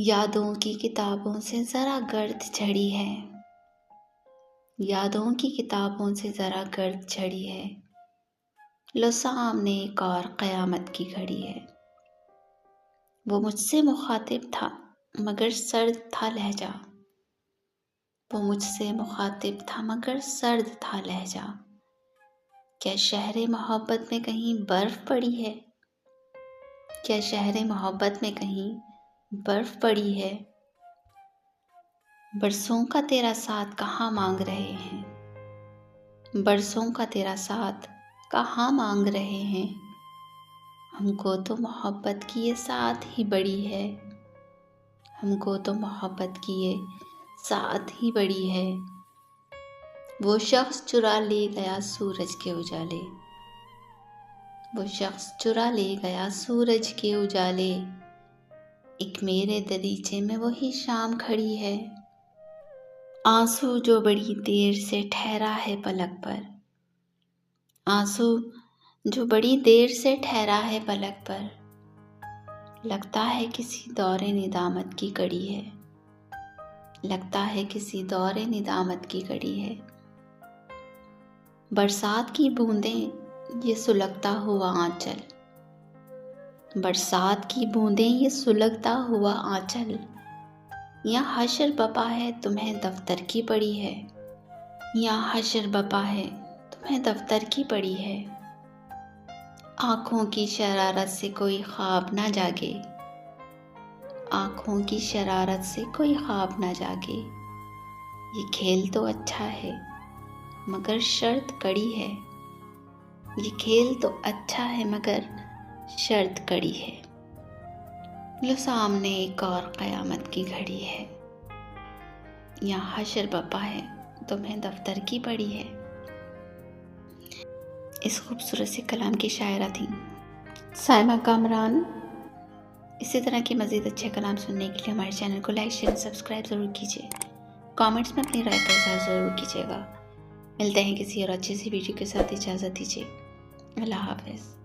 यादों की किताबों से ज़रा गर्द झड़ी है, यादों की किताबों से ज़रा गर्द झड़ी है। लो सामने एक और क़यामत की घड़ी है। वो मुझसे मुखातिब था मगर सर्द था लहजा, वो मुझसे मुखातिब था मगर सर्द था लहजा। क्या शहरे मोहब्बत में कहीं बर्फ़ पड़ी है, क्या शहरे मोहब्बत में कहीं बर्फ़ पड़ी है। बरसों का तेरा साथ कहाँ मांग रहे हैं, बरसों का तेरा साथ कहाँ मांग रहे हैं। हमको तो मोहब्बत की ये साथ ही बड़ी है, हमको तो मोहब्बत की ये साथ ही बड़ी है। वो शख्स चुरा ले गया सूरज के उजाले, वो शख्स चुरा ले गया सूरज के उजाले। एक मेरे दरीचे में वही शाम खड़ी है, आंसू जो बड़ी देर से ठहरा है पलक पर, आंसू जो बड़ी देर से ठहरा है पलक पर। लगता है किसी दौरे निदामत की कड़ी है, लगता है किसी दौरे निदामत की कड़ी है। बरसात की बूंदें ये सुलगता हुआ आंचल, बरसात की बूंदें ये सुलगता हुआ आंचल। यहाँ हशर बपा है तुम्हें दफ्तर की पड़ी है, यहाँ हशर बपा है तुम्हें दफ्तर की पड़ी है। आँखों की शरारत से कोई ख्वाब ना जागे, आँखों की शरारत से कोई ख्वाब ना जागे। ये खेल तो अच्छा है मगर शर्त कड़ी है, ये खेल तो अच्छा है मगर शर्त कड़ी है। लो सामने एक और क़यामत की घड़ी है, यहाँ हशर बपा है तुम्हें दफ्तर की पड़ी है। इस खूबसूरत सी कलाम की शायरा थी साइमा कामरान। इसी तरह के मज़ीद अच्छे कलाम सुनने के लिए हमारे चैनल को लाइक शेयर सब्सक्राइब ज़रूर कीजिए। कमेंट्स में अपनी राय का इज़हार ज़रूर कीजिएगा। मिलते हैं किसी और अच्छी सी वीडियो के साथ, इजाज़त दीजिए। अल्लाह हाफ़िज़।